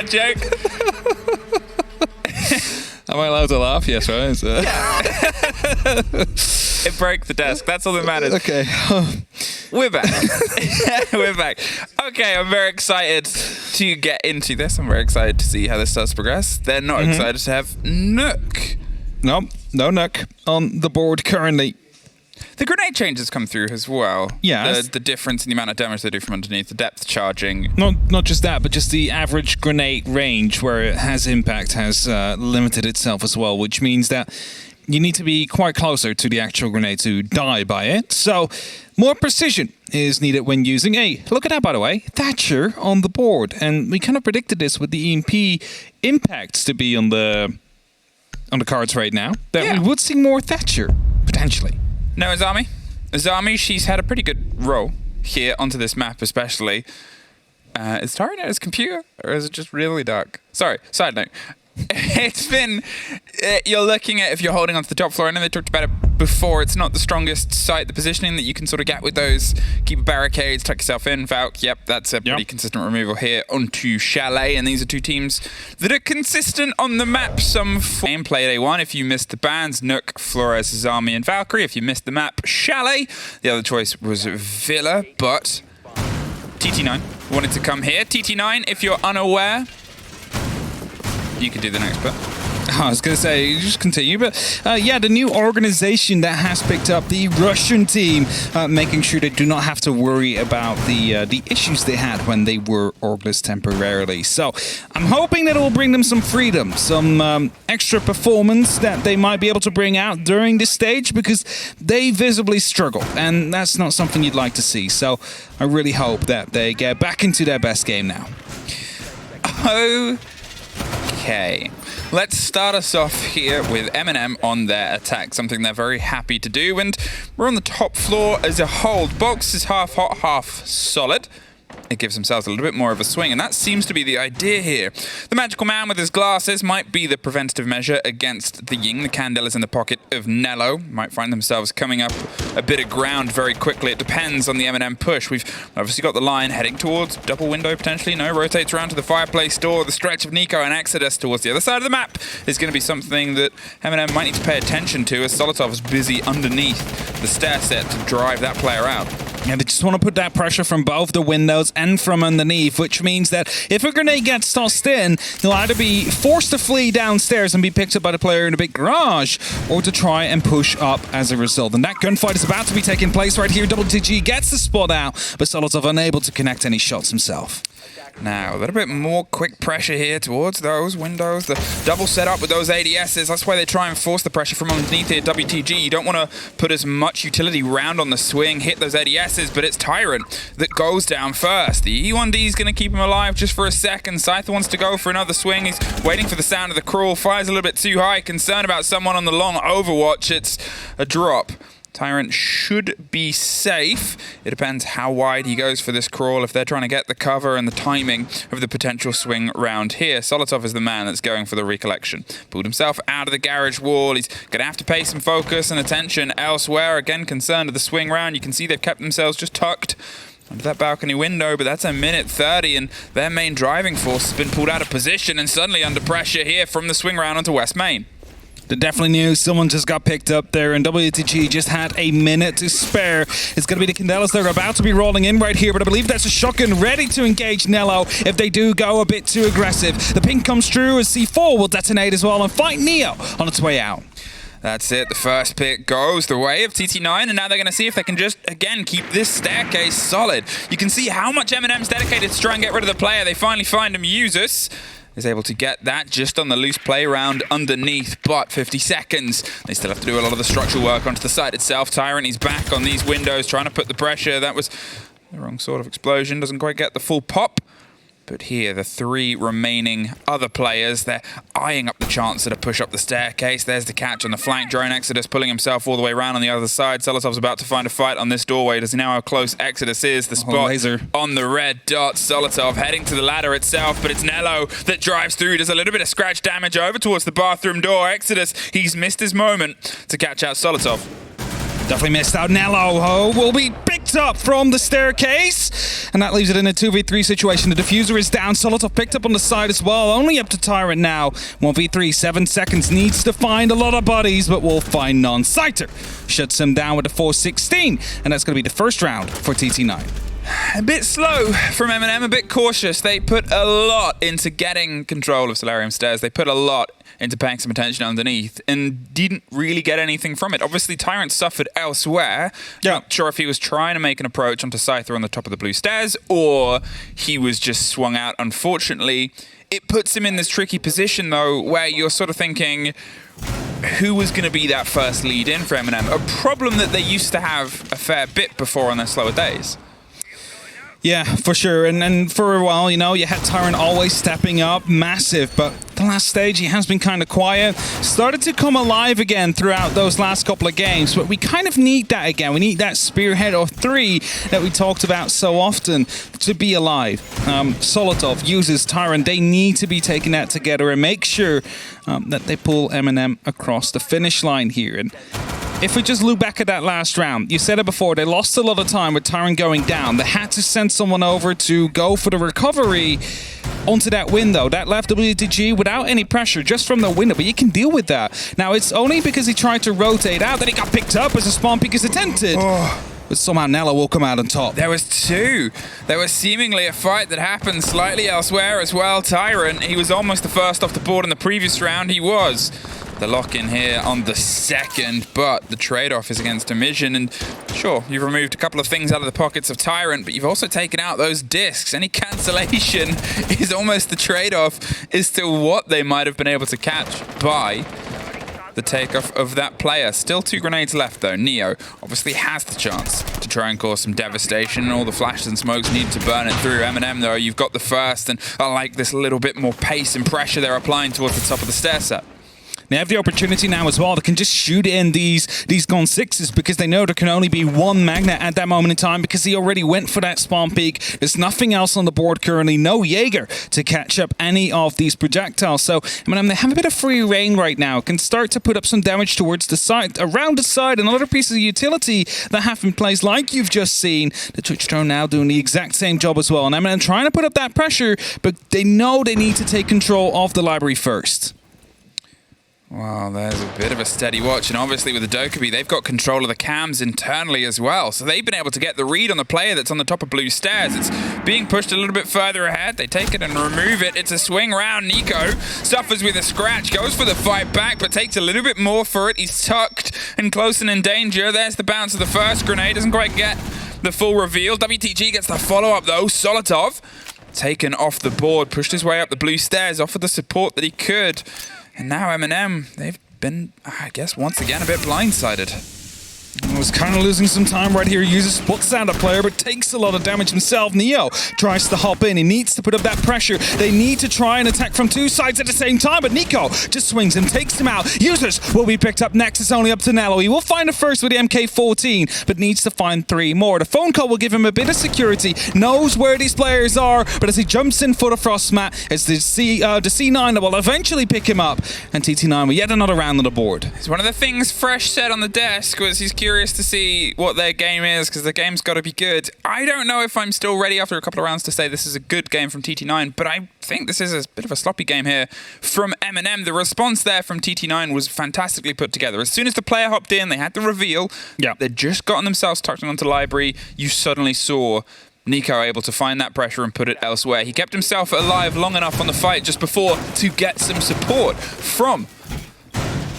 that joke? Am I allowed to laugh? Yes, right? So. It broke the desk. That's all that matters. Okay. We're back. We're back. Okay, I'm very excited to get into this. I'm very excited to see how this does progress. They're not excited to have Nook. No Nook on the board currently. The grenade changes come through as well. Yeah. The difference in the amount of damage they do from underneath, the depth charging. Not just that, but just the average grenade range where it has impact has limited itself as well, which means that you need to be quite closer to the actual grenade to die by it. So more precision is needed when using look at that, by the way, Thatcher on the board. And we kind of predicted this with the EMP impacts to be on the cards right now, that we would see more Thatcher, potentially. No, Azami. Azami, she's had a pretty good role here onto this map, especially. Is Tyron at his computer, or is it just really dark? Sorry, side note. It's been, you're looking at, if you're holding onto the top floor, I know they talked about it before, it's not the strongest site, the positioning that you can sort of get with those keeper barricades, tuck yourself in, Valk, yep, that's a pretty consistent removal here onto Chalet, and these are two teams that are consistent on the map. Some game Playday 1, if you missed the bans, Nook, Flores, Azami, and Valkyrie. If you missed the map, Chalet. The other choice was Villa, but TT9 wanted to come here. TT9, if you're unaware, you could do the next bit. I was going to say, just continue, but yeah, the new organization that has picked up the Russian team, making sure they do not have to worry about the issues they had when they were orgless temporarily. So I'm hoping that it will bring them some freedom, some extra performance that they might be able to bring out during this stage, because they visibly struggle, and that's not something you'd like to see. So I really hope that they get back into their best game now. Okay, let's start us off here with Eminem on their attack, something they're very happy to do, and we're on the top floor as a hold. Box is half hot, half solid. It gives themselves a little bit more of a swing, and that seems to be the idea here. The magical man with his glasses might be the preventative measure against the Ying. The Candelas in the pocket of Nello might find themselves coming up a bit of ground very quickly. It depends on the M&M push. We've obviously got the line heading towards double window potentially. No, rotates around to the fireplace door. The stretch of Nico and Exodus towards the other side of the map is going to be something that M&M might need to pay attention to, as Solotov is busy underneath the stair set to drive that player out. Yeah, they just want to put that pressure from both the windows and from underneath, which means that if a grenade gets tossed in, they'll either be forced to flee downstairs and be picked up by the player in the big garage, or to try and push up as a result. And that gunfight is about to be taking place right here. WTG gets the spot out, but Solotov unable to connect any shots himself. Now, a little bit more quick pressure here towards those windows. The double setup with those ADSs, that's why they try and force the pressure from underneath here. WTG, you don't want to put as much utility round on the swing, hit those ADSs, but it's Tyrant that goes down first. The E1D is going to keep him alive just for a second. Scyther wants to go for another swing. He's waiting for the sound of the crawl. Fires a little bit too high. Concerned about someone on the long overwatch. It's a drop. Tyrant should be safe. It depends how wide he goes for this crawl, if they're trying to get the cover and the timing of the potential swing round here. Solotov is the man that's going for the recollection. Pulled himself out of the garage wall. He's going to have to pay some focus and attention elsewhere. Again, concerned with the swing round. You can see they've kept themselves just tucked under that balcony window, but that's a minute 30, and their main driving force has been pulled out of position and suddenly under pressure here from the swing round onto West Main. They definitely knew someone just got picked up there, and WTG just had a minute to spare. It's going to be the Candelas. They're about to be rolling in right here, but I believe that's a shotgun ready to engage Nello if they do go a bit too aggressive. The ping comes through as C4 will detonate as well and fight Neo on its way out. That's it. The first pick goes the way of TT9, and now they're going to see if they can just, again, keep this staircase solid. You can see how much Eminem's dedicated to try and get rid of the player. They finally find him. Usus is able to get that just on the loose play round underneath, but 50 seconds. They still have to do a lot of the structural work onto the site itself. Tyrant, he's back on these windows, trying to put the pressure. That was the wrong sort of explosion. Doesn't quite get the full pop. But here, the three remaining other players, they're eyeing up the chance to push up the staircase. There's the catch on the flank. Drone Exodus pulling himself all the way around on the other side. Solotov's about to find a fight on this doorway. Does he know how close Exodus is? The spot on the red dot. Solotov heading to the ladder itself, but it's Nello that drives through. Does a little bit of scratch damage over towards the bathroom door. Exodus, he's missed his moment to catch out Solotov. Definitely missed out. Nello will be picked up from the staircase, and that leaves it in a 2v3 situation. The diffuser is down. Solotov picked up on the side as well. Only up to Tyrant now. 1v3, 7 seconds. Needs to find a lot of bodies, but will find none. Scyther shuts him down with a 4-16, and that's going to be the first round for TT9. A bit slow from Eminem, a bit cautious. They put a lot into getting control of Solarium Stairs. They put a lot into paying some attention underneath and didn't really get anything from it. Obviously, Tyrant suffered elsewhere. Yeah. Not sure if he was trying to make an approach onto Scyther on the top of the blue stairs or he was just swung out. Unfortunately, it puts him in this tricky position, though, where you're sort of thinking, who was going to be that first lead in for Eminem? A problem that they used to have a fair bit before on their slower days. Yeah, for sure. And for a while, you know, you had Tyrant always stepping up, massive, but the last stage he has been kind of quiet. Started to come alive again throughout those last couple of games, but we kind of need that again. We need that spearhead of 3 that we talked about so often to be alive. Solotov uses Tyrant. They need to be taking that together and make sure that they pull Eminem across the finish line here. And if we just look back at that last round, you said it before, they lost a lot of time with Tyrant going down. They had to send someone over to go for the recovery onto that window. That left WTG without any pressure, just from the window, but you can deal with that. Now, it's only because he tried to rotate out that he got picked up as a spawn peek is attempted. But somehow Nello will come out on top. There was 2. There was seemingly a fight that happened slightly elsewhere as well. Tyrant, he was almost the first off the board in the previous round. He was the lock-in here on the second, but the trade-off is against Emission. And sure, you've removed a couple of things out of the pockets of Tyrant, but you've also taken out those discs. Any cancellation is almost the trade-off as to what they might have been able to catch by the takeoff of that player. Still 2 grenades left, though. Neo obviously has the chance to try and cause some devastation, and all the flashes and smokes need to burn it through. Eminem, though, you've got the first, and I like this little bit more pace and pressure they're applying towards the top of the stair set. They have the opportunity now as well. They can just shoot in these gun 6s because they know there can only be 1 magnet at that moment in time because he already went for that spawn peak. There's nothing else on the board currently. No Jaeger to catch up any of these projectiles. So, they have a bit of free reign right now. Can start to put up some damage towards the side, around the side, and other pieces of utility that have been placed like you've just seen. The Twitch drone now doing the exact same job as well. And Eminem trying to put up that pressure, but they know they need to take control of the library first. Wow, there's a bit of a steady watch, and obviously with the Dokkaebi, they've got control of the cams internally as well, so they've been able to get the read on the player that's on the top of blue stairs. It's being pushed a little bit further ahead. They take it and remove it. It's a swing round. Nico suffers with a scratch, goes for the fight back, but takes a little bit more for it. He's tucked and close and in danger. There's the bounce of the first grenade. Doesn't quite get the full reveal. WTG gets the follow-up, though. Solotov taken off the board, pushed his way up the blue stairs, offered the support that he could. And now Eminem, they've been, I guess, once again a bit blindsided. I was kind of losing some time right here. Uses splits out a player, but takes a lot of damage himself. Neo tries to hop in. He needs to put up that pressure. They need to try and attack from 2 sides at the same time, but Nico just swings him, takes him out. Users will be picked up next. It's only up to Nello. He will find a first with the MK14, but needs to find 3 more. The phone call will give him a bit of security. Knows where these players are, but as he jumps in for the frost mat, it's the C9 that will eventually pick him up, and TT9 with yet another round on the board. It's one of the things Fresh said on the desk was he's curious to see what their game is because the game's got to be good. I don't know if I'm still ready after a couple of rounds to say this is a good game from TT9, but I think this is a bit of a sloppy game here from Eminem. The response there from TT9 was fantastically put together. As soon as the player hopped in, they had the reveal. Yeah. They'd just gotten themselves tucked onto library. You suddenly saw Nico able to find that pressure and put it elsewhere. He kept himself alive long enough on the fight just before to get some support from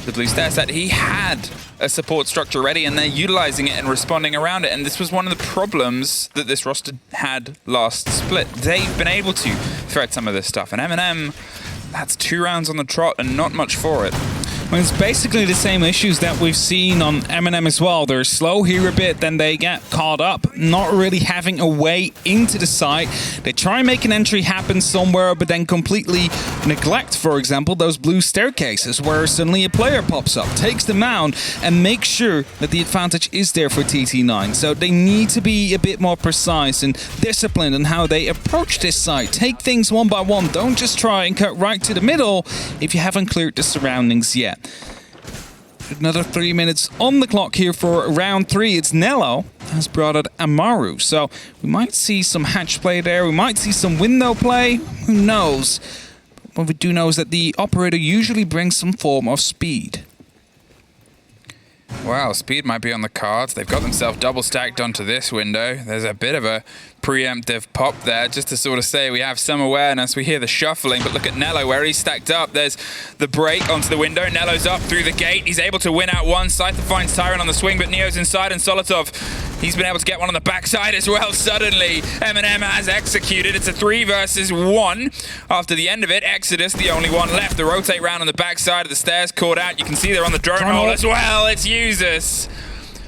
the blue stair set. He had a support structure ready and they're utilizing it and responding around it, and this was one of the problems that this roster had last split. They've been able to thread some of this stuff, and Eminem, that's 2 rounds on the trot and not much for it. Well, it's basically the same issues that we've seen on Eminem as well. They're slow here a bit, then they get caught up, not really having a way into the site. They try and make an entry happen somewhere, but then completely neglect, for example, those blue staircases where suddenly a player pops up, takes them down, and makes sure that the advantage is there for TT9. So they need to be a bit more precise and disciplined in how they approach this site. Take things one by one. Don't just try and cut right to the middle if you haven't cleared the surroundings yet. Another 3 minutes on the clock here for round 3. It's Nello has brought out Amaru. So we might see some hatch play there. We might see some window play. Who knows? What we do know is that the operator usually brings some form of speed. Wow, speed might be on the cards. They've got themselves double stacked onto this window. There's a bit of a preemptive pop there just to sort of say we have some awareness. We hear the shuffling, but look at Nello where he's stacked up. There's the break onto the window. Nello's up through the gate. He's able to win out one. Scyther finds Tyrant on the swing, but Neo's inside, and Solotov, he's been able to get one on the backside as well. Suddenly, Eminem has executed. It's a 3 versus 1. After the end of it, Exodus, the only one left. The rotate round on the backside of the stairs caught out. You can see they're on the drone hole as well. It's Usus.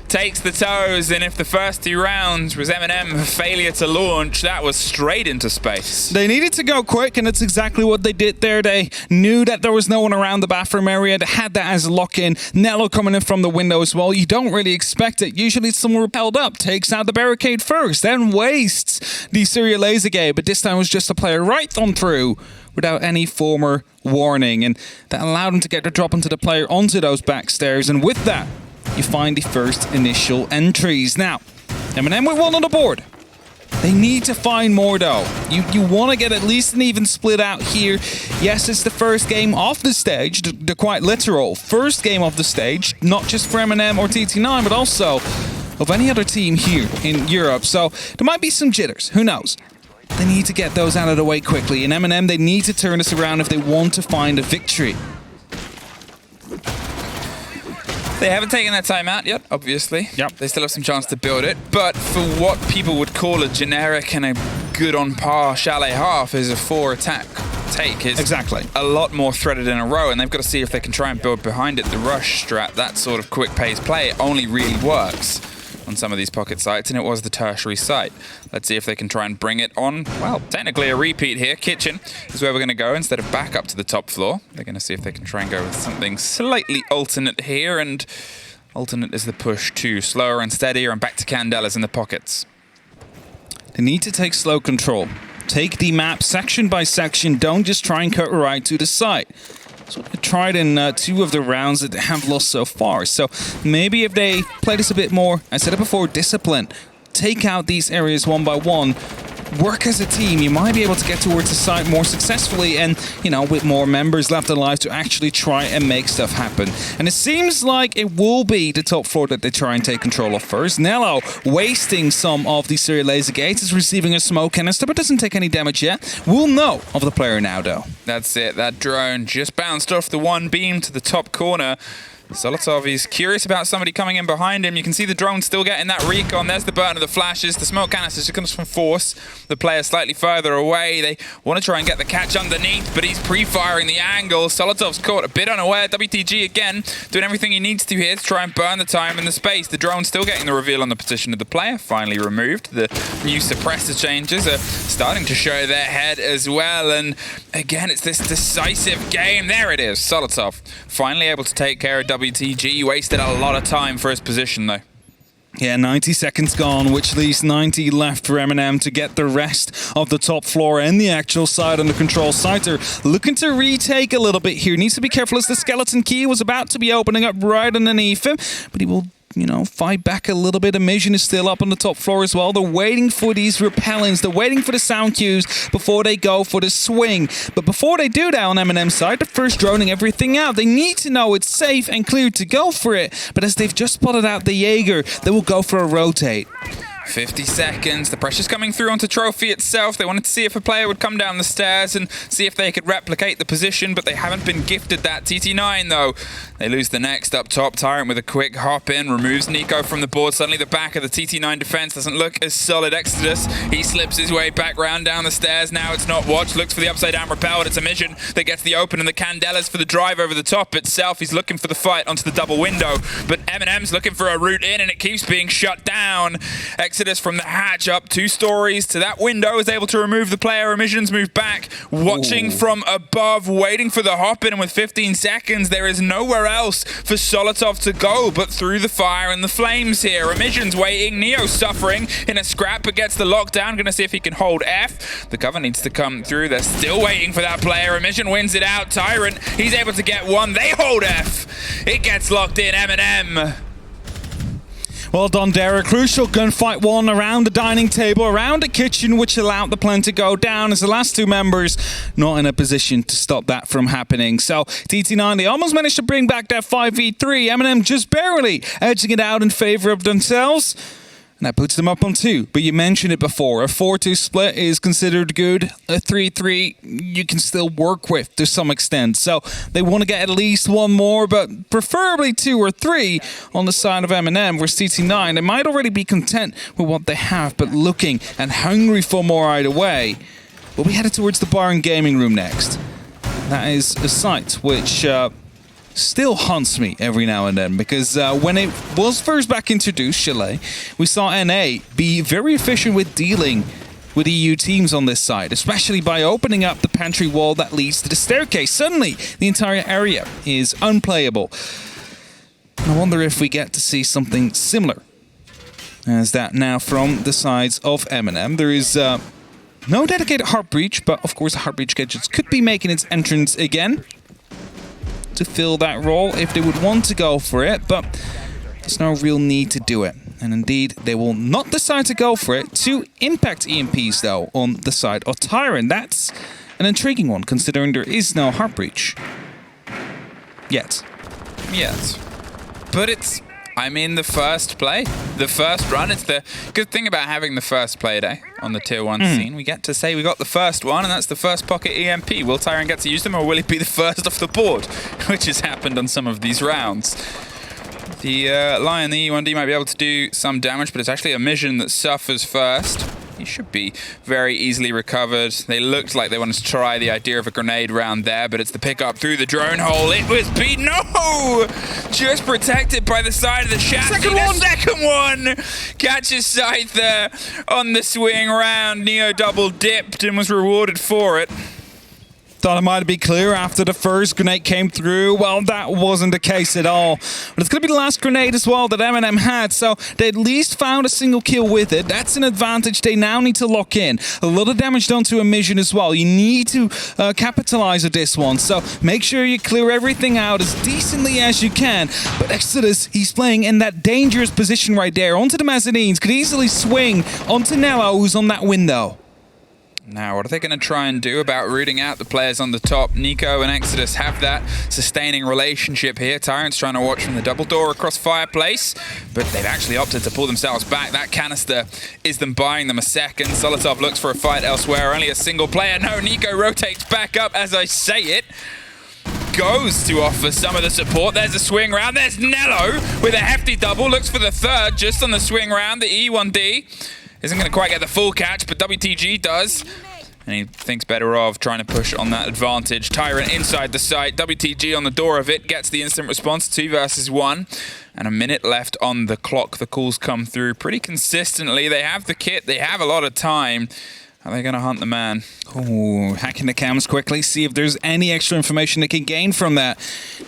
Takes the toes, and if the first 2 rounds was Eminem failure to launch, that was straight into space. They needed to go quick, and that's exactly what they did there. They knew that there was no one around the bathroom area. They had that as a lock-in. Nello coming in from the window as well. You don't really expect it. Usually someone repelled up, takes out the barricade first, then wastes the serial laser gate, but this time it was just a player right on through without any former warning, and that allowed him to get the drop onto the player onto those back stairs, and with that, you find the first initial entries. Now, Eminem with 1 on the board. They need to find more though. You want to get at least an even split out here. Yes, it's the first game off the stage, the quite literal first game off the stage, not just for Eminem or TT9, but also of any other team here in Europe. So there might be some jitters, who knows? They need to get those out of the way quickly. And Eminem, they need to turn this around if they want to find a victory. They haven't taken their time out yet, obviously. Yep. They still have some chance to build it. But for what people would call a generic and a good on par Chalet half is a 4 attack take. Is exactly a lot more threaded in a row, and they've got to see if they can try and build behind it. The rush strat, that sort of quick pace play, only really works on some of these pocket sites, and it was the tertiary site. Let's see if they can try and bring it on. Well, technically a repeat here. Kitchen is where we're going to go instead of back up to the top floor. They're going to see if they can try and go with something slightly alternate here, and alternate is the push to slower and steadier, and back to Candelas in the pockets. They need to take slow control. Take the map section by section. Don't just try and cut right to the site. That's what they tried in 2 of the rounds that they have lost so far. So maybe if they play this a bit more, I said it before, discipline. Take out these areas one by one. Work as a team. You might be able to get towards the site more successfully and, you know, with more members left alive to actually try and make stuff happen. And it seems like it will be the top floor that they try and take control of first. Nello wasting some of the serial laser gates, is receiving a smoke canister, but doesn't take any damage yet. We'll know of the player now, though. That's it. That drone just bounced off the one beam to the top corner. Solotov is curious about somebody coming in behind him. You can see the drone still getting that recon. There's the burn of the flashes. The smoke canister just comes from Force. The player slightly further away. They want to try and get the catch underneath, but he's pre-firing the angle. Solotov's caught a bit unaware. WTG again doing everything he needs to here to try and burn the time and the space. The drone still getting the reveal on the position of the player. Finally removed. The new suppressor changes are starting to show their head as well. And again, it's this decisive game. There it is. Solotov finally able to take care of WTG. Wasted a lot of time for his position though. Yeah, 90 seconds gone, which leaves 90 left for Eminem to get the rest of the top floor and the actual side under control. Scyther looking to retake a little bit here. Needs to be careful as the skeleton key was about to be opening up right underneath him, but he will, you know, fight back a little bit. Emission is still up on the top floor as well. They're waiting for these repellents. They're waiting for the sound cues before they go for the swing. But before they do that on Eminem's side, they're first droning everything out. They need to know it's safe and clear to go for it. But as they've just spotted out the Jaeger, they will go for a rotate. 50 seconds. The pressure's coming through onto Trophy itself. They wanted to see if a player would come down the stairs and see if they could replicate the position, but they haven't been gifted that. TT9, though, they lose the next up top. Tyrant with a quick hop in, removes Nico from the board. Suddenly the back of the TT9 defense doesn't look as solid. Exodus, he slips his way back round down the stairs. Now it's not Watch. Looks for the upside down repel, but it's Emission that gets the open, and the Candelas for the drive over the top itself. He's looking for the fight onto the double window, but Eminem's looking for a route in, and it keeps being shut down. Exodus from the hatch up 2 stories to that window is able to remove the player. Emissions move back, watching from above, waiting for the hop in, and with 15 seconds, there is nowhere else for Solotov to go but through the fire and the flames here. Emissions waiting, Neo suffering in a scrap but gets the lockdown. Gonna see if he can hold F. The cover needs to come through. They're still waiting for that player. Emission wins it out. Tyrant, he's able to get one. They hold F. It gets locked in. Eminem. Well done, Derek. Crucial gunfight one around the dining table, around the kitchen, which allowed the plan to go down as the last 2 members not in a position to stop that from happening. So TT9, they almost managed to bring back that 5v3. Eminem just barely edging it out in favor of themselves. And that puts them up on 2. But you mentioned it before. A 4-2 split is considered good. A 3-3 you can still work with to some extent. So they want to get at least 1 more, but preferably 2 or 3 on the side of MNM versus TT9. They might already be content with what they have, but looking and hungry for more either way. We'll be headed towards the bar and gaming room next. That is a site which still haunts me every now and then, because when it was first back introduced, Chalet, we saw NA be very efficient with dealing with EU teams on this side, especially by opening up the pantry wall that leads to the staircase. Suddenly, the entire area is unplayable. I wonder if we get to see something similar as that now from the sides of MNM. There is no dedicated heart breach, but of course the heart breach gadgets could be making its entrance again to fill that role if they would want to go for it, but there's no real need to do it. And indeed, they will not decide to go for it. 2 impact EMPs, though, on the side of Tyrant. That's an intriguing one, considering there is no heart breach. Yet. But it's, I mean, the first play, the first run. It's the good thing about having the first play day on the tier 1 scene. We get to say we got the first one, and that's the first pocket EMP. Will Tyrant get to use them, or will he be the first off the board? Which has happened on some of these rounds. The Lion, the E1D, might be able to do some damage, but it's actually a mission that suffers first. He should be very easily recovered. They looked like they wanted to try the idea of a grenade round there, but it's the pickup through the drone hole. It was beat. No! Just protected by the side of the chassis. Second one! Catches sight there on the swing round. Neo double dipped and was rewarded for it. Thought it might be clear after the first grenade came through. Well, that wasn't the case at all. But it's going to be the last grenade as well that Eminem had, so they at least found a single kill with it. That's an advantage they now need to lock in. A lot of damage done to Emission as well. You need to capitalize on this one, so make sure you clear everything out as decently as you can. But Exodus, he's playing in that dangerous position right there. Onto the mezzanines, could easily swing onto Nello, who's on that window. Now, what are they going to try and do about rooting out the players on the top? Nico and Exodus have that sustaining relationship here. Tyrant's trying to watch from the double door across Fireplace, but they've actually opted to pull themselves back. That canister is them buying them a second. Solotov looks for a fight elsewhere. Only a single player. No, Nico rotates back up as I say it. Goes to offer some of the support. There's a swing round. There's Nello with a hefty double. Looks for the third just on the swing round. The E1D isn't going to quite get the full catch, but WTG does. And he thinks better of trying to push on that advantage. Tyrant inside the site. WTG on the door of it. Gets the instant response. 2 versus 1. And a minute left on the clock. The calls come through pretty consistently. They have the kit. They have a lot of time. Are they going to hunt the man? Ooh, hacking the cams quickly, see if there's any extra information they can gain from that.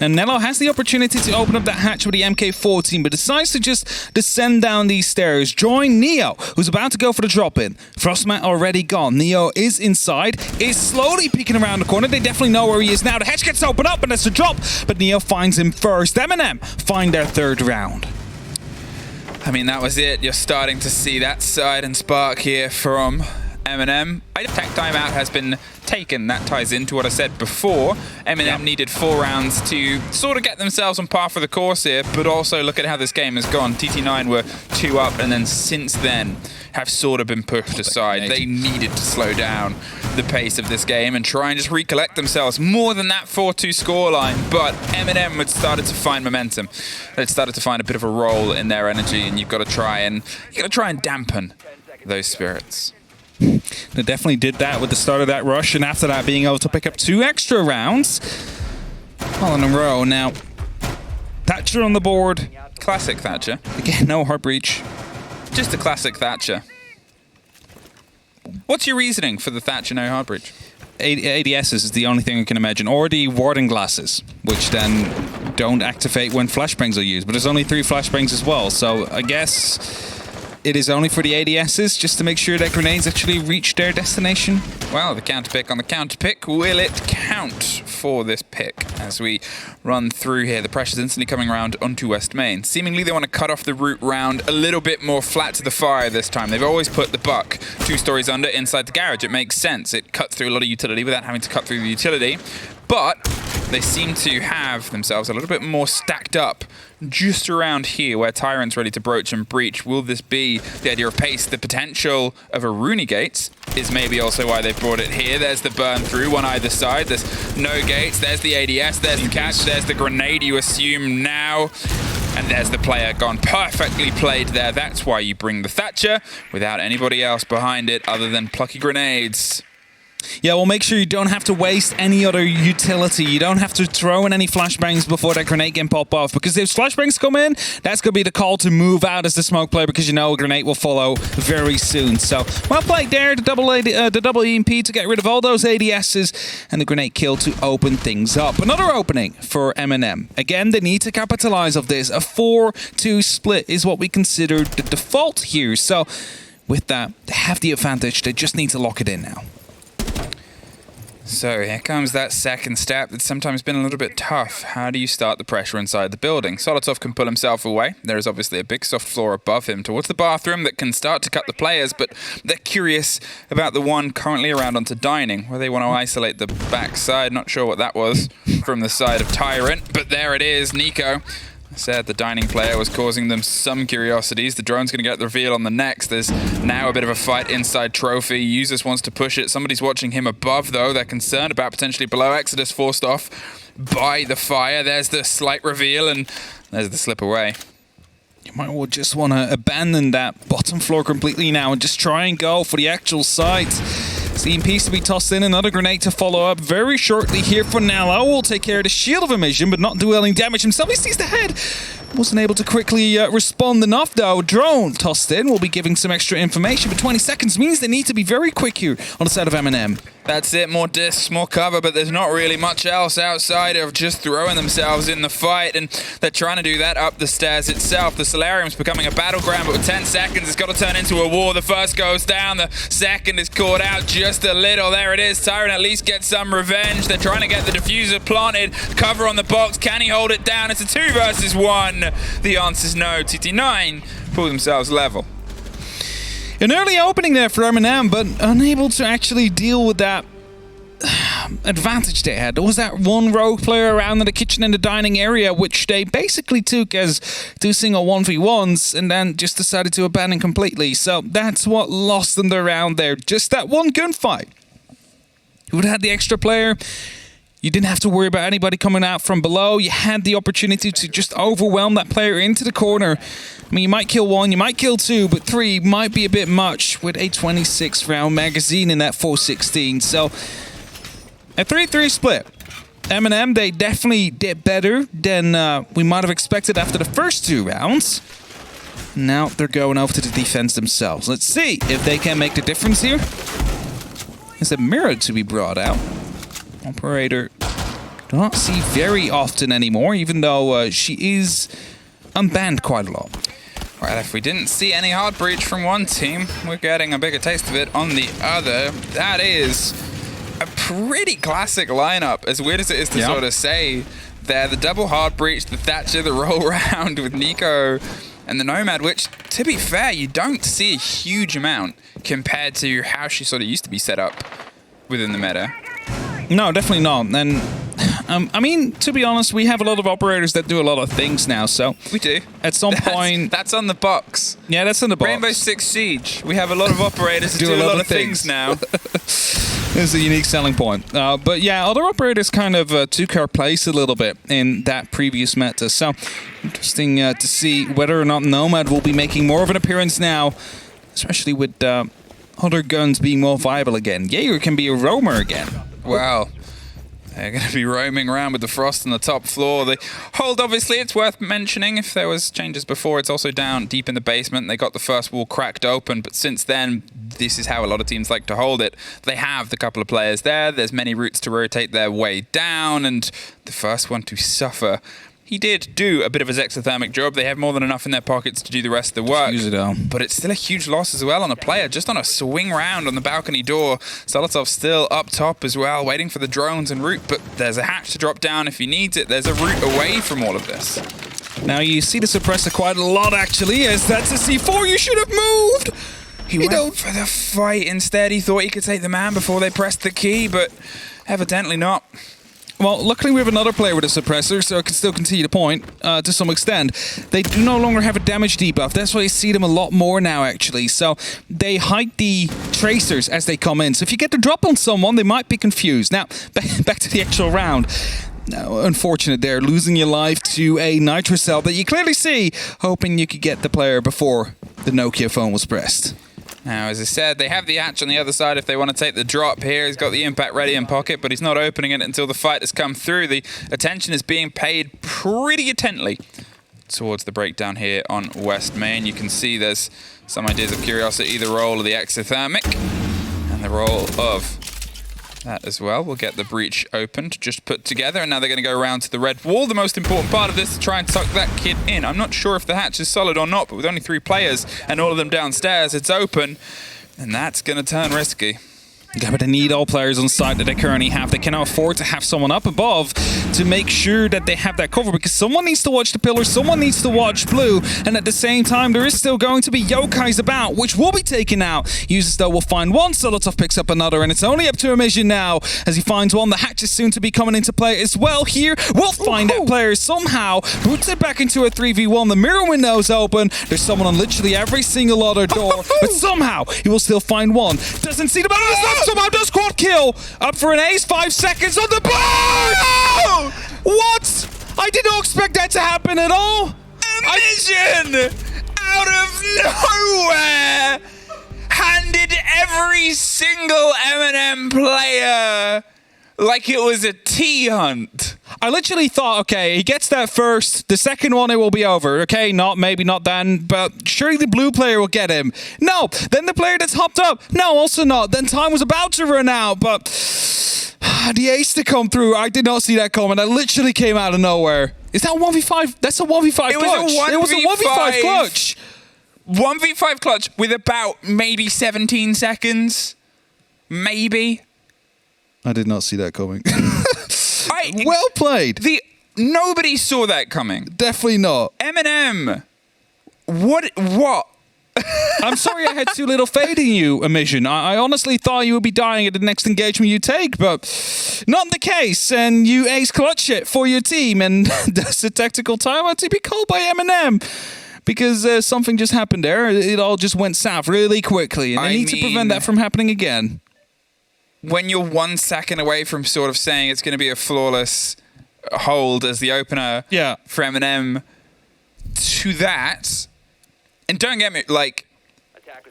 Now, Nello has the opportunity to open up that hatch with the MK14, but decides to just descend down these stairs. Join Neo, who's about to go for the drop-in. Frostmat already gone. Neo is inside, is slowly peeking around the corner. They definitely know where he is now. The hatch gets opened up, and that's a drop, but Neo finds him first. Eminem find their 3rd round. I mean, that was it. You're starting to see that side and spark here from Eminem. Tech timeout has been taken. That ties into what I said before. Eminem needed 4 rounds to sort of get themselves on par for the course here, but also look at how this game has gone. TT9 were 2 up, and then since then have sort of been pushed aside. They needed to slow down the pace of this game and try and just recollect themselves more than that 4-2 scoreline. But Eminem had started to find momentum. They'd started to find a bit of a roll in their energy, and you've got to try and dampen those spirits. They definitely did that with the start of that rush, and after that being able to pick up 2 extra rounds all in a row. Now, Thatcher on the board. Classic Thatcher. Again, no heart breach. Just a classic Thatcher. What's your reasoning for the Thatcher no hard breach? ADSs is the only thing I can imagine, or the warding glasses, which then don't activate when flashbangs are used. But there's only 3 flashbangs as well, so I guess it is only for the ADSs, just to make sure that grenades actually reach their destination. Well, the counter pick on the counter pick. Will it count for this pick as we run through here? The pressure's instantly coming around onto West Main. Seemingly they want to cut off the route round a little bit more flat to the fire this time. They've always put the buck 2 stories under inside the garage. It makes sense. It cuts through a lot of utility without having to cut through the utility. But they seem to have themselves a little bit more stacked up just around here where Tyrant's ready to broach and breach. Will this be the idea of pace? The potential of a Rooney Gates is maybe also why they've brought it here. There's the burn through one either side. There's no gates. There's the ADS. There's the catch. There's the grenade you assume now. And there's the player gone. Perfectly played there. That's why you bring the Thatcher without anybody else behind it other than plucky grenades. Yeah, well, make sure you don't have to waste any other utility. You don't have to throw in any flashbangs before that grenade can pop off. Because if flashbangs come in, that's going to be the call to move out as the smoke player, because you know a grenade will follow very soon. So, well played there, the double EMP to get rid of all those ADSs, and the grenade kill to open things up. Another opening for MNM. Again, they need to capitalize off this. A 4-2 split is what we consider the default here. So, with that, they have the advantage. They just need to lock it in now. So here comes that second step that's sometimes been a little bit tough. How do you start the pressure inside the building? Solotov can pull himself away. There is obviously a big soft floor above him towards the bathroom that can start to cut the players, but they're curious about the one currently around onto dining, where they want to isolate the backside. Not sure what that was from the side of Tyrant, but there it is, Nico. I said the dining player was causing them some curiosities. The drone's going to get the reveal on the next. There's now a bit of a fight inside Trophy. Users wants to push it. Somebody's watching him above, though. They're concerned about potentially below. Exodus forced off by the fire. There's the slight reveal, and there's the slip away. You might well just want to abandon that bottom floor completely now and just try and go for the actual site. EMPs to be tossed in, another grenade to follow up very shortly here for Nello. Will take care of the shield of emission, but not do any damage himself. He sees the head. Wasn't able to quickly respond enough, though. Drone tossed in. Will be giving some extra information, but 20 seconds means they need to be very quick here on the side of MNM. That's it. More discs, more cover, but there's not really much else outside of just throwing themselves in the fight, and they're trying to do that up the stairs itself. The Solarium's becoming a battleground, but with 10 seconds, it's got to turn into a war. The first goes down. The second is caught out just a little. There it is. Tyrant at least gets some revenge. They're trying to get the diffuser planted. Cover on the box. Can he hold it down? It's a 2 versus 1. The answer's no. TT9 pull themselves level. An early opening there for Eminem, but unable to actually deal with that advantage they had. There was that one rogue player around in the kitchen and the dining area, which they basically took as 2 single 1v1s and then just decided to abandon completely. So that's what lost them the round there. Just that one gunfight. You would have had the extra player. You didn't have to worry about anybody coming out from below. You had the opportunity to just overwhelm that player into the corner. I mean, you might kill 1, you might kill 2, but 3 might be a bit much with a 26-round magazine in that 416. So, a 3-3 split. MNM, they definitely did better than we might have expected after the first 2 rounds. Now they're going over to the defense themselves. Let's see if they can make the difference here. There's a mirror to be brought out. Operator, do not see very often anymore, even though she is unbanned quite a lot. Well, if we didn't see any hard breach from one team, we're getting a bigger taste of it on the other. That is a pretty classic lineup, as weird as it is to sort of say. There, the double hard breach, the Thatcher, the roll round with Nico and the Nomad, which, to be fair, you don't see a huge amount compared to how she sort of used to be set up within the meta. No, definitely not. And I mean, to be honest, we have a lot of operators that do a lot of things now. So we do. At some point, that's on the box. Yeah, that's on the box. Rainbow Six Siege. We have a lot of operators that do a lot of things now. It's a unique selling point. But yeah, other operators kind of took our place a little bit in that previous meta. So interesting to see whether or not Nomad will be making more of an appearance now, especially with other guns being more viable again. Jaeger can be a roamer again. Well, They're going to be roaming around with the Frost on the top floor. The hold, obviously, it's worth mentioning. If there was changes before, it's also down deep in the basement. They got the first wall cracked open, but since then, this is how a lot of teams like to hold it. They have the couple of players there. There's many routes to rotate their way down, and the first one to suffer. He did do a bit of his exothermic job. They have more than enough in their pockets to do the rest of the work. Use it all. But it's still a huge loss as well on a player, just on a swing round on the balcony door. Solotov's still up top as well, waiting for the drones en route, but there's a hatch to drop down if he needs it. There's a route away from all of this. Now you see the suppressor quite a lot, actually, as that's a C4. You should have moved! He went for the fight. Instead, he thought he could take the man before they pressed the key, but evidently not. Well, luckily we have another player with a suppressor, so it can still continue to point to some extent. They do no longer have a damage debuff. That's why you see them a lot more now, actually. So they hide the tracers as they come in. So if you get the drop on someone, they might be confused. Now, back to the actual round. Now, unfortunate there, losing your life to a Nitro cell that you clearly see, hoping you could get the player before the Nokia phone was pressed. Now, as I said, they have the hatch on the other side if they want to take the drop here. He's got the impact ready in pocket, but he's not opening it until the fight has come through. The attention is being paid pretty intently towards the breakdown here on West Main. You can see there's some ideas of curiosity, the role of the exothermic and the role of that as well. We'll get the breach opened, just put together, and now they're going to go around to the red wall. The most important part of this is to try and tuck that kid in. I'm not sure if the hatch is solid or not, but with only 3 players and all of them downstairs, it's open, and that's going to turn risky. Yeah, but they need all players on site that they currently have. They cannot afford to have someone up above to make sure that they have that cover, because someone needs to watch the pillar, someone needs to watch blue, and at the same time, there is still going to be yokais about, which will be taken out. Users, though, will find one. Solotov picks up another, and it's only up to Emision now as he finds one. The hatch is soon to be coming into play as well here. We'll find that player somehow boots it back into a 3v1. The mirror window's open. There's someone on literally every single other door, but somehow he will still find one. Doesn't see the battle. Somehow does quad kill. Up for an ace, 5 seconds on the board! Oh! What? I did not expect that to happen at all. Emision! Out of nowhere! Handed every single MNM player like it was a tea hunt. I literally thought, okay, he gets that first. The second one, it will be over. Okay, maybe not then, but surely the blue player will get him. No, then the player that's hopped up. No, also not. Then time was about to run out, but the ace to come through, I did not see that coming. That literally came out of nowhere. Is that a 1v5? That's a 1v5 clutch. It was a 1v5 clutch. 1v5 clutch with about maybe 17 seconds. Maybe. I did not see that coming. Well played. Nobody saw that coming. Definitely not. Eminem. What? I'm sorry I had too little faith in you, Emision. I honestly thought you would be dying at the next engagement you take, but not the case. And you ace clutch it for your team, and that's a tactical timeout to be called by Eminem. Because something just happened there. It all just went south really quickly, and they need to prevent that from happening again. When you're 1 second away from sort of saying it's going to be a flawless hold as the opener for Eminem to that, and don't get me, like,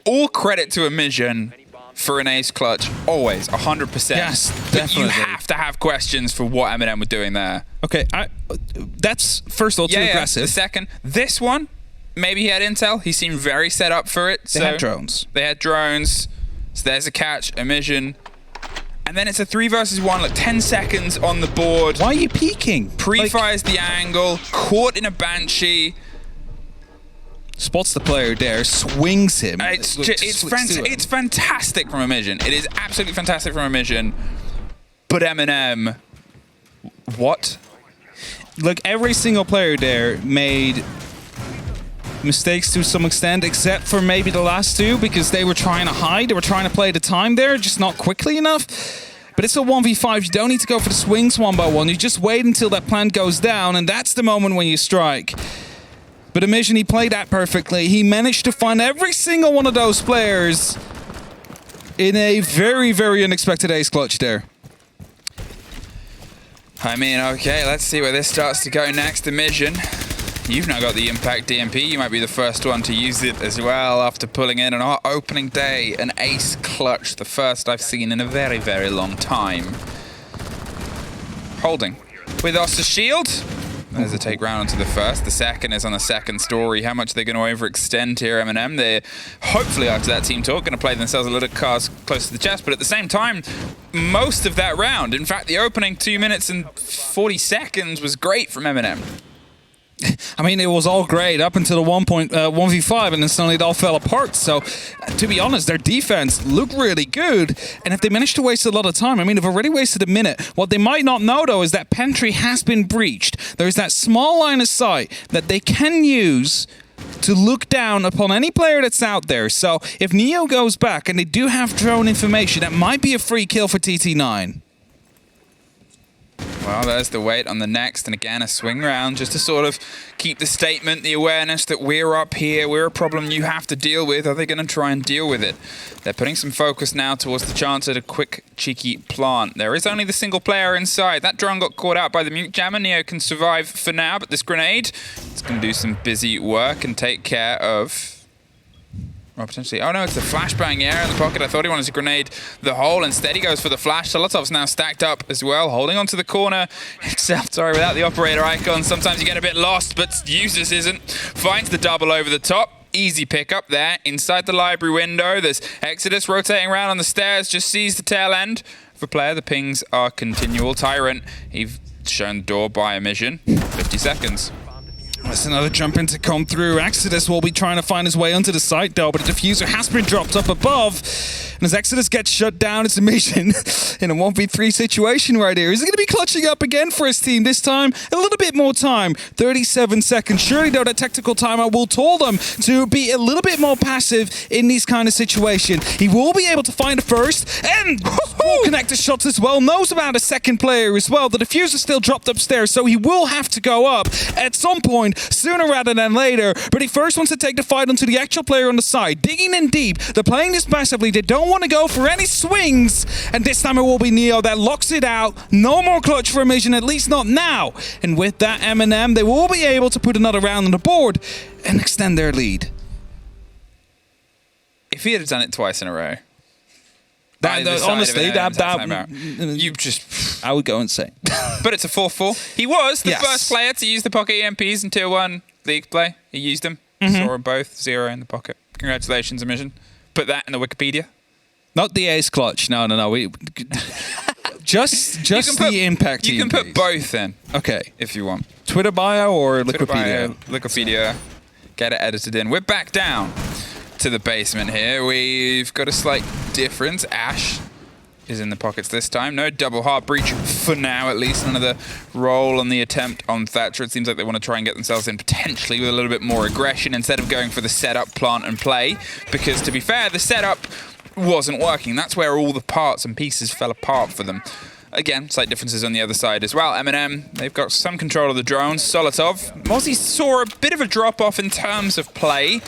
all credit to Emision for an ace clutch, always, 100%. Yes, but definitely. you have to have questions for what Eminem was doing there. Okay, that's, first of all, too aggressive. The second, this one, maybe he had intel. He seemed very set up for it. They had drones. They had drones. So there's a catch, Emision. And then it's a 3 versus 1, like 10 seconds on the board. Why are you peeking? Pre-fires the angle, caught in a Banshee. Spots the player there, swings him. It's fantastic from Emision. It is absolutely fantastic from Emision. But Eminem, what? Look, every single player there made mistakes to some extent, except for maybe the last 2, because they were trying to hide. They were trying to play the time there, just not quickly enough. But it's a 1v5. You don't need to go for the swings one by one. You just wait until that plant goes down, and that's the moment when you strike. But Emision, he played that perfectly. He managed to find every single one of those players in a very, very unexpected ace clutch there. I mean, okay, let's see where this starts to go next. Emision, you've now got the impact DMP. You might be the first one to use it as well after pulling in on our opening day an ace clutch, the first I've seen in a very, very long time. holding with Oster's shield. There's a take round onto the first. The second is on the second story. How much they're going to overextend here, Eminem. They're hopefully, after that team talk, going to play themselves a little cars close to the chest. But at the same time, most of that round, in fact, the opening 2 minutes and 40 seconds was great from Eminem. I mean, it was all great up until the 1v5, and then suddenly it all fell apart. So, to be honest, their defense looked really good. And if they managed to waste a lot of time, I mean, they've already wasted a minute. What they might not know, though, is that Pentry has been breached. There's that small line of sight that they can use to look down upon any player that's out there. So, if Neo goes back and they do have drone information, that might be a free kill for TT9. Well, there's the wait on the next, and again, a swing round just to sort of keep the statement, the awareness that we're up here, we're a problem you have to deal with. Are they going to try and deal with it? They're putting some focus now towards the chance at a quick, cheeky plant. There is only the single player inside. That drone got caught out by the mute jammer. Neo can survive for now, but this grenade is going to do some busy work and take care of... Well, potentially. Oh no, it's a flashbang air in the pocket. I thought he wanted to grenade the hole. Instead, he goes for the flash. Solotov's now stacked up as well, holding onto the corner. Except, sorry, without the operator icon, sometimes you get a bit lost, but Useless isn't. Finds the double over the top. Easy pickup there. Inside the library window, there's Exodus rotating around on the stairs. Just sees the tail end of a player. The pings are continual. Tyrant, he's shown the door by emission. 50 seconds. That's another jump in to come through. Exodus will be trying to find his way onto the site, though, but the diffuser has been dropped up above. And as Exodus gets shut down, it's a mission in a 1v3 situation right here. Is he going to be clutching up again for his team this time? A little bit more time. 37 seconds. Surely, though, that tactical timeout will tell them to be a little bit more passive in these kind of situations. He will be able to find a first and will connect the shots as well. Knows about a second player as well. The diffuser still dropped upstairs, so he will have to go up at some point, sooner rather than later, but he first wants to take the fight onto the actual player on the side. Digging in deep, they're playing this massively, they don't want to go for any swings, and this time it will be Neo that locks it out. No more clutch for Mission, at least not now. And with that MNM, they will be able to put another round on the board and extend their lead. If he had done it twice in a row, honestly, you just... I would go insane. But it's a 4-4. He was the first player to use the pocket EMPs in Tier 1 League play. He used them. Saw them both. 0 in the pocket. Congratulations, Emission. Put that in the Wikipedia. Not the ace clutch. No. just the impact. You can put both in. Okay. If you want. Twitter bio or Twitter Wikipedia? Bio, Wikipedia. Get it edited in. We're back down to the basement here. We've got a slight difference. Ash is in the pockets this time. No double heart breach for now, at least. None of the roll on the attempt on Thatcher. It seems like they want to try and get themselves in potentially with a little bit more aggression instead of going for the setup, plant, and play. Because to be fair, the setup wasn't working. That's where all the parts and pieces fell apart for them. Again, slight differences on the other side as well. Eminem, they've got some control of the drones. Solotov, Mozzie saw a bit of a drop-off in terms of play,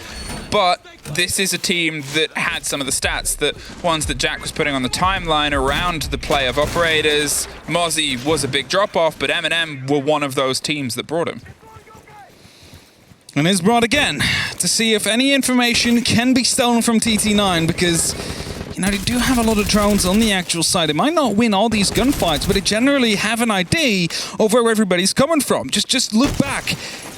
but this is a team that had some of the stats, that ones that Jack was putting on the timeline around the play of operators. Mozzie was a big drop-off, but Eminem were one of those teams that brought him. And is brought again to see if any information can be stolen from TT9, because you know, they do have a lot of drones on the actual side. They might not win all these gunfights, but they generally have an idea of where everybody's coming from. Just look back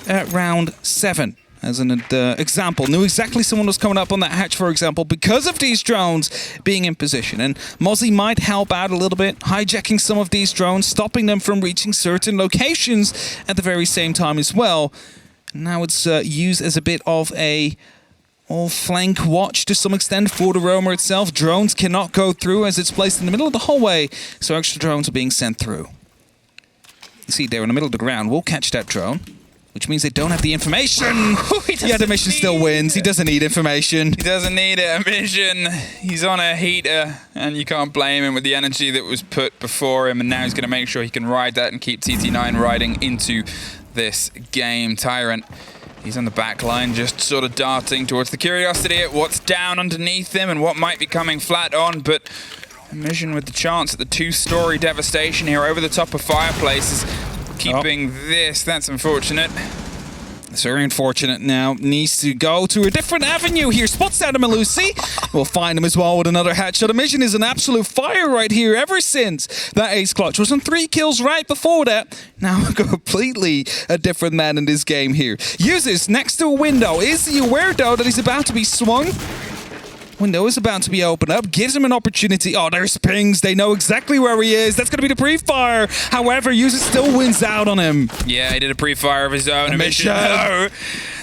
at round 7 as an example. Knew exactly someone was coming up on that hatch, for example, because of these drones being in position. And Mozzie might help out a little bit, hijacking some of these drones, stopping them from reaching certain locations at the very same time as well. Now it's used as a bit of a flank watch to some extent for the roamer itself. Drones cannot go through as it's placed in the middle of the hallway, so extra drones are being sent through. You see there in the middle of the ground, we'll catch that drone, which means they don't have the information. Yeah, the mission still wins. He doesn't need information. He doesn't need it. A mission. He's on a heater, and you can't blame him with the energy that was put before him, and now he's going to make sure he can ride that and keep TT9 riding into this game. Tyrant, he's on the back line, just sort of darting towards the curiosity at what's down underneath him and what might be coming flat on, but Mission with the chance at the 2-story devastation here over the top of Fireplace is keeping this. That's unfortunate. It's very unfortunate now. Needs to go to a different avenue here. Spots out Malusi. We'll find him as well with another headshot. Emission is an absolute fire right here ever since that ace clutch. Was on 3 kills right before that. Now completely a different man in this game here. Uses next to a window. Is he aware though that he's about to be swung? Window is about to be opened up, gives him an opportunity. Oh, there's pings. They know exactly where he is. That's going to be the pre-fire. However, User still wins out on him. Yeah, he did a pre-fire of his own. Emission. No.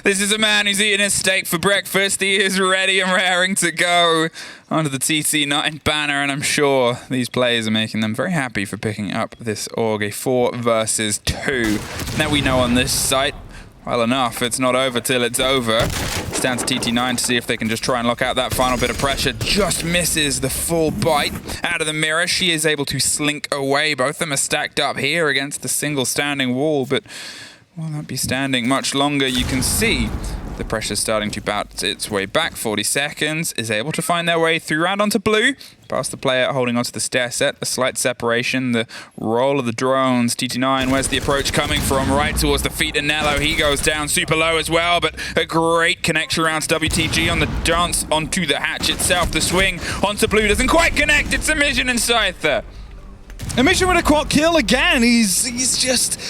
This is a man who's eating his steak for breakfast. He is ready and raring to go under the TT9 banner, and I'm sure these players are making them very happy for picking up this AUG, a 4 versus 2. Now we know on this site, well enough, it's not over till it's over. It's down to TT9 to see if they can just try and lock out that final bit of pressure. Just misses the full bite out of the mirror. She is able to slink away. Both of them are stacked up here against the single standing wall, but will not be standing much longer. You can see the pressure starting to bounce its way back. 40 seconds, is able to find their way through round onto blue. Past the player holding onto the stair set. A slight separation. The roll of the drones. TT9, where's the approach coming from? Right towards the feet of Nello. He goes down super low as well, but a great connection around WTG on the dance onto the hatch itself. The swing onto blue doesn't quite connect. It's Emission and Scyther. Emission with a quad kill again. He's just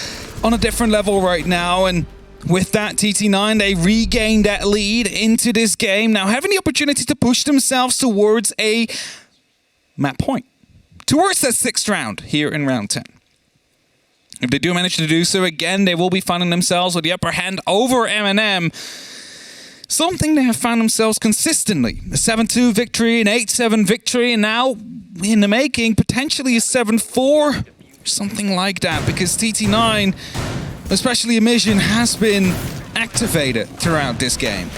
on a different level right now, and with that, TT9, they regain that lead into this game. Now having the opportunity to push themselves towards a map point, towards that 6th round here in round 10. If they do manage to do so again, they will be finding themselves with the upper hand over MNM. Something they have found themselves consistently. A 7-2 victory, an 8-7 victory, and now in the making, potentially a 7-4, something like that, because TT9, especially Emission, has been activated throughout this game.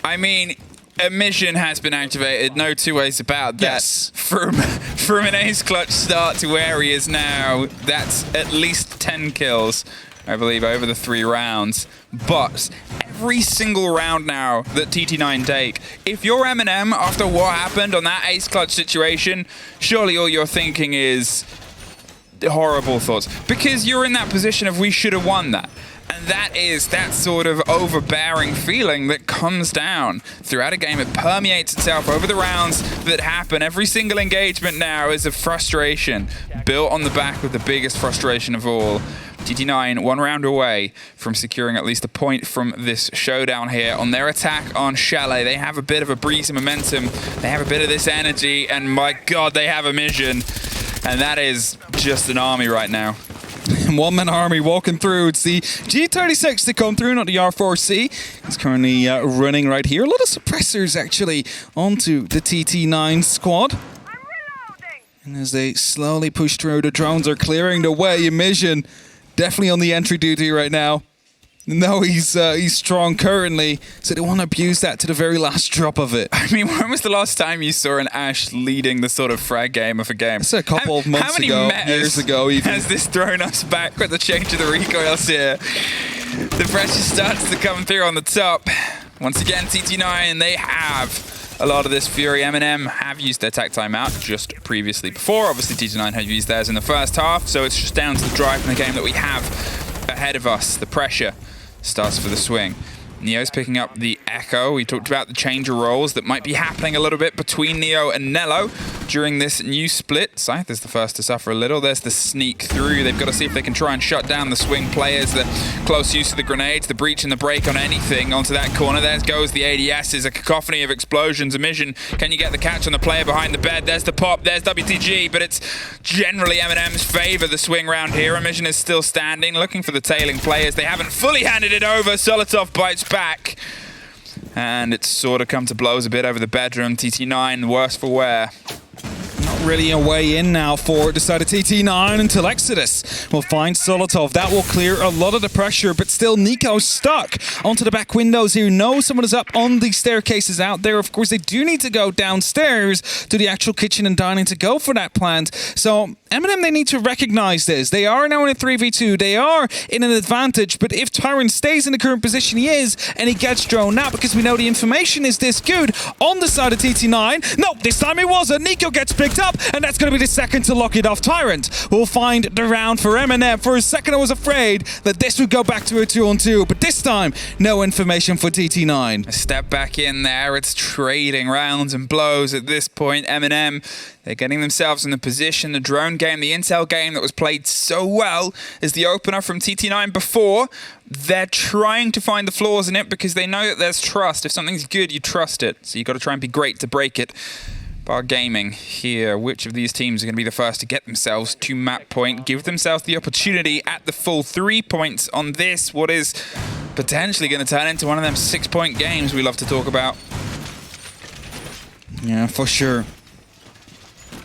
I mean, Emission has been activated, no two ways about that. Yes. From an ace clutch start to where he is now, that's at least 10 kills, I believe, over the 3 rounds. But every single round now that TT9 take, if you're Eminem after what happened on that ace clutch situation, surely all you're thinking is horrible thoughts, because you're in that position of we should have won that. And that is that sort of overbearing feeling that comes down throughout a game. It permeates itself over the rounds that happen. Every single engagement now is a frustration built on the back of the biggest frustration of all. TT9 1 round away from securing at least a point from this showdown here on their attack on Chalet. They have a bit of a breeze of momentum. They have a bit of this energy, and my God, they have Emission. And that is just an army right now. One-man army walking through. It's the G36 to come through, not the R4C. It's currently running right here. A lot of suppressors, actually, onto the TT9 squad. And as they slowly push through, the drones are clearing the way. Emission definitely on the entry duty right now. No, he's strong currently, so they want to abuse that to the very last drop of it. I mean, when was the last time you saw an Ash leading the sort of frag game of a game? It's a couple of months ago, years ago even. Has this thrown us back with the change of the recoils here? The pressure starts to come through on the top. Once again, TT9, they have a lot of this fury. Eminem have used their tac timeout just previously before. Obviously, TT9 have used theirs in the first half, so it's just down to the drive in the game that we have ahead of us. The pressure starts for the swing. Neo's picking up the Echo. We talked about the change of roles that might be happening a little bit between Neo and Nello during this new split. Scythe is the first to suffer a little. There's the sneak through. They've got to see if they can try and shut down the swing players. The close use of the grenades, the breach and the break on anything onto that corner. There goes the ADSs, a cacophony of explosions. Emission, can you get the catch on the player behind the bed? There's the pop, there's WTG, but it's generally Eminem's favor, the swing round here. Emission is still standing, looking for the tailing players. They haven't fully handed it over. Solotov bites back. And it's sort of come to blows a bit over the bedroom. TT9, worse for wear. Not really a way in now for the side of TT9 until Exodus will find Solotov. That will clear a lot of the pressure, but still Nico's stuck onto the back windows here. No, someone is up on the staircases out there. Of course, they do need to go downstairs to the actual kitchen and dining to go for that plant. So Eminem, they need to recognize this. They are now in a 3v2. They are in an advantage, but if Tyron stays in the current position he is and he gets drawn out, because we know the information is this good on the side of TT9. No, this time it wasn't. Nico gets picked up. up, and that's going to be the second to lock it off. Tyrant will find the round for Eminem. For a second, I was afraid that this would go back to a 2-on-2, but this time, no information for TT9. A step back in there. It's trading rounds and blows at this point. Eminem, they're getting themselves in the position. The drone game, the intel game that was played so well as the opener from TT9 before. They're trying to find the flaws in it because they know that there's trust. If something's good, you trust it. So you got to try and be great to break it. Bar Gaming here. Which of these teams are going to be the first to get themselves to map point? Give themselves the opportunity at the full 3 points on this. What is potentially going to turn into one of them 6-point games we love to talk about. Yeah, for sure.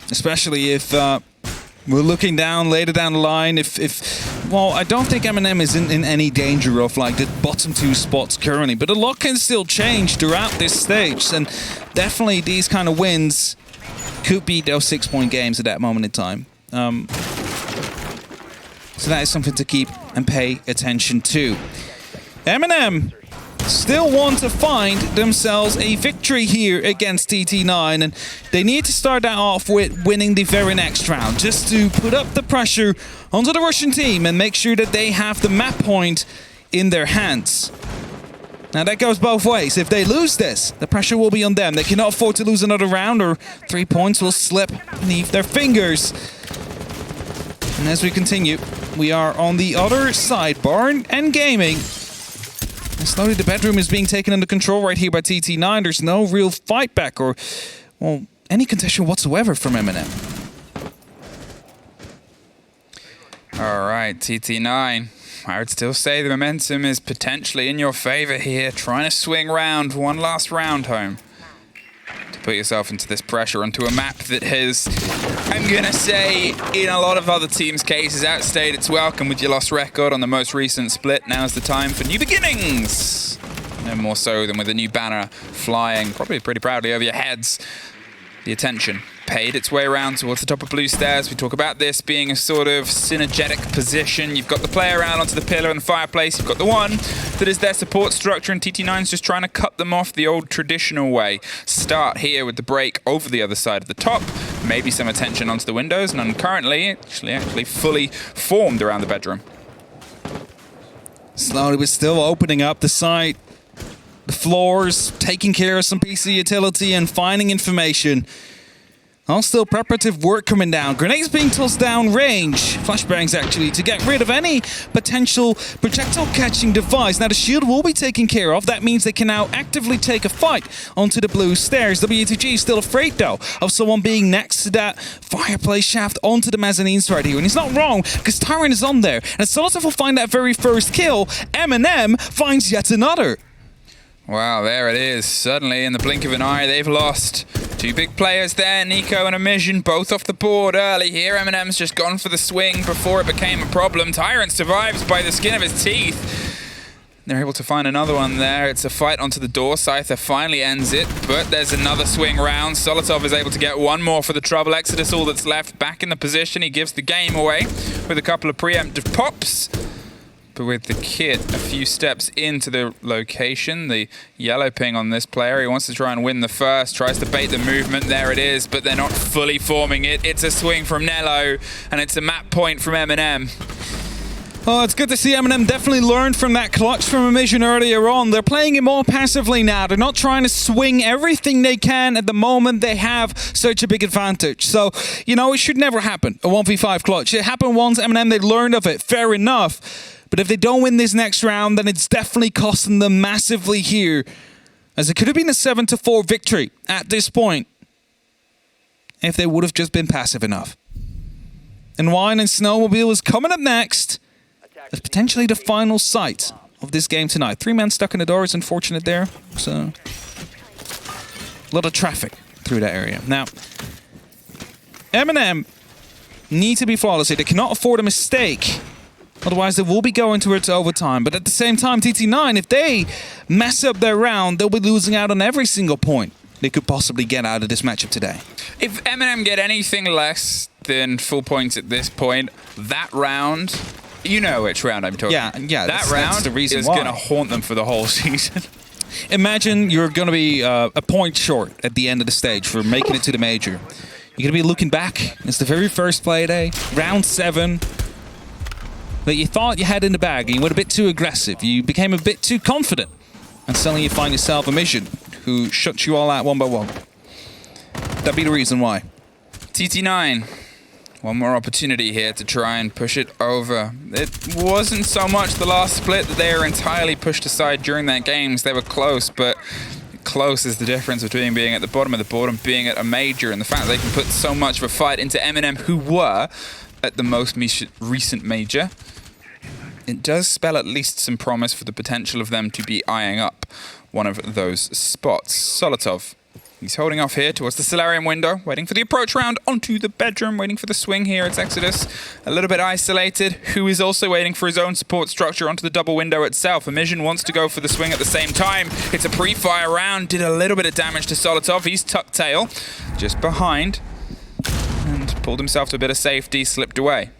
Especially if we're looking down later down the line. Well, I don't think Eminem is in any danger of like the bottom 2 spots currently, but a lot can still change throughout this stage, and definitely these kind of wins could be those 6-point games at that moment in time. So that is something to keep and pay attention to. Eminem still want to find themselves a victory here against TT9, and they need to start that off with winning the very next round, just to put up the pressure onto the Russian team and make sure that they have the map point in their hands. Now that goes both ways. If they lose this, the pressure will be on them. They cannot afford to lose another round, or 3 points will slip beneath their fingers. And as we continue, we are on the other side, Barn and Gaming. And slowly the bedroom is being taken under control right here by TT9. There's no real fight back or, well, any contention whatsoever from Eminem. All right, TT9. I would still say the momentum is potentially in your favor here. Trying to swing round, one last round home. To put yourself into this pressure onto a map that has, I'm going to say, in a lot of other teams' cases, outstayed its welcome with your lost record on the most recent split. Now's the time for new beginnings. No more so than with a new banner flying, probably pretty proudly over your heads. The attention paid its way around towards the top of blue stairs. We talk about this being a sort of synergetic position. You've got the player around onto the pillar and the fireplace. You've got the one that is their support structure, and TT9's just trying to cut them off the old traditional way. Start here with the break over the other side of the top. Maybe some attention onto the windows, and currently actually fully formed around the bedroom. Slowly but still opening up the site, the floors, taking care of some PC utility and finding information. All still preparative work coming down. Grenades being tossed down range. Flashbangs actually to get rid of any potential projectile catching device. Now the shield will be taken care of. That means they can now actively take a fight onto the blue stairs. WTG is still afraid though of someone being next to that fireplace shaft onto the mezzanines right here. And he's not wrong because Tyrant is on there. And Solitaire will find that very first kill. Eminem finds yet another. Wow, there it is. Suddenly, in the blink of an eye, they've lost 2 big players there. Nico and Amision both off the board early here. Eminem's just gone for the swing before it became a problem. Tyrant survives by the skin of his teeth. They're able to find another one there. It's a fight onto the door. Scyther finally ends it, but there's another swing round. Solitov is able to get one more for the trouble. Exodus, all that's left, back in the position. He gives the game away with a couple of preemptive pops. But with the kit a few steps into the location, the yellow ping on this player, he wants to try and win the first, tries to bait the movement, there it is, but they're not fully forming it. It's a swing from Nello, and it's a map point from Eminem. Oh, it's good to see Eminem definitely learned from that clutch from Amision earlier on. They're playing it more passively now. They're not trying to swing everything they can at the moment they have such a big advantage. So, you know, it should never happen, a 1v5 clutch. It happened once, Eminem, they learned of it, fair enough. But if they don't win this next round, then it's definitely costing them massively here. As it could have been a 7-4 victory at this point if they would have just been passive enough. And Wine and Snowmobile is coming up next as potentially the final sight of this game tonight. 3 men stuck in the door is unfortunate there. So, a lot of traffic through that area. Now, Eminem need to be flawless here. They cannot afford a mistake. Otherwise, they will be going towards overtime. But at the same time, TT9, if they mess up their round, they'll be losing out on every single point they could possibly get out of this matchup today. If Eminem get anything less than full points at this point, that round, you know which round I'm talking. Yeah, that round that's the reason is going to haunt them for the whole season. Imagine you're going to be a point short at the end of the stage for making it to the major. You're going to be looking back. It's the very first Playday, round 7, that you thought you had in the bag, and you went a bit too aggressive. You became a bit too confident. And suddenly you find yourself a mission who shuts you all out one by one. That'd be the reason why. TT9. One more opportunity here to try and push it over. It wasn't so much the last split that they were entirely pushed aside during their games. They were close, but close is the difference between being at the bottom of the board and being at a major, and the fact that they can put so much of a fight into Eminem, who were at the most recent major. It does spell at least some promise for the potential of them to be eyeing up one of those spots. Solotov. He's holding off here towards the Solarium window, waiting for the approach round onto the bedroom, waiting for the swing here. It's Exodus, a little bit isolated, who is also waiting for his own support structure onto the double window itself. Eminem wants to go for the swing at the same time. It's a pre-fire round, did a little bit of damage to Solotov. He's tucked tail, just behind, and pulled himself to a bit of safety, slipped away.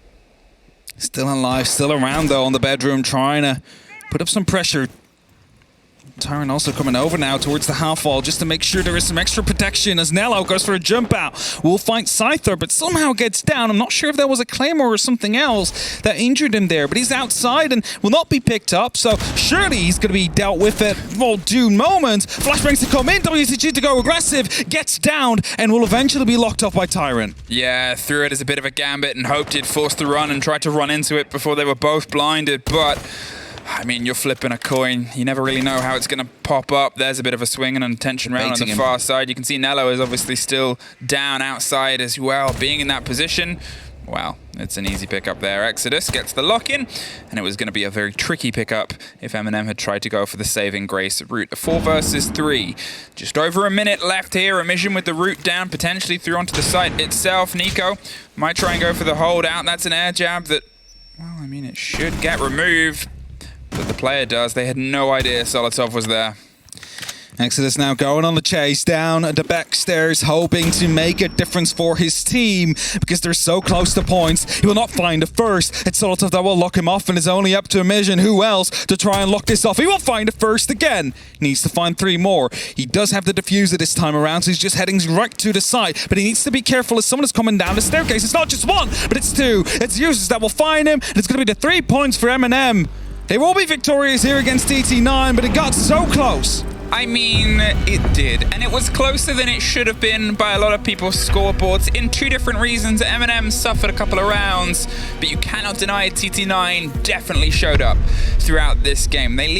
Still alive, still around though on the bedroom, trying to put up some pressure. Tyron also coming over now towards the half wall just to make sure there is some extra protection as Nello goes for a jump out. Will find Scyther, but somehow gets down. I'm not sure if that was a Claymore or something else that injured him there, but he's outside and will not be picked up, so surely he's going to be dealt with at all due moment. Flashbangs to come in, WCG to go aggressive, gets down, and will eventually be locked up by Tyron. Yeah, threw it as a bit of a gambit and hoped he'd force the run and tried to run into it before they were both blinded, but I mean, you're flipping a coin. You never really know how it's going to pop up. There's a bit of a swing and an attention round on the far side. You can see Nello is obviously still down outside as well. Being in that position, well, it's an easy pickup there. Exodus gets the lock-in, and it was going to be a very tricky pickup if Eminem had tried to go for the saving grace route. A 4 versus 3. Just over a minute left here. Emission with the route down, potentially through onto the site itself. Nico might try and go for the hold out. That's an air jab that, well, I mean, it should get removed. But the player does. They had no idea Solotov was there. Exodus now going on the chase down the back stairs, hoping to make a difference for his team because they're so close to points. He will not find a first. It's Solotov that will lock him off, and it's only up to Emission. Who else to try and lock this off? He will find a first again. He needs to find 3 more. He does have the diffuser this time around, so he's just heading right to the side. But he needs to be careful as someone is coming down the staircase. It's not just 1, but it's 2. It's users that will find him, and it's going to be the 3 points for Eminem. They will be victorious here against TT9, but it got so close. I mean, it did. And it was closer than it should have been by a lot of people's scoreboards in 2 different reasons. Eminem suffered a couple of rounds, but you cannot deny TT9 definitely showed up throughout this game. They leave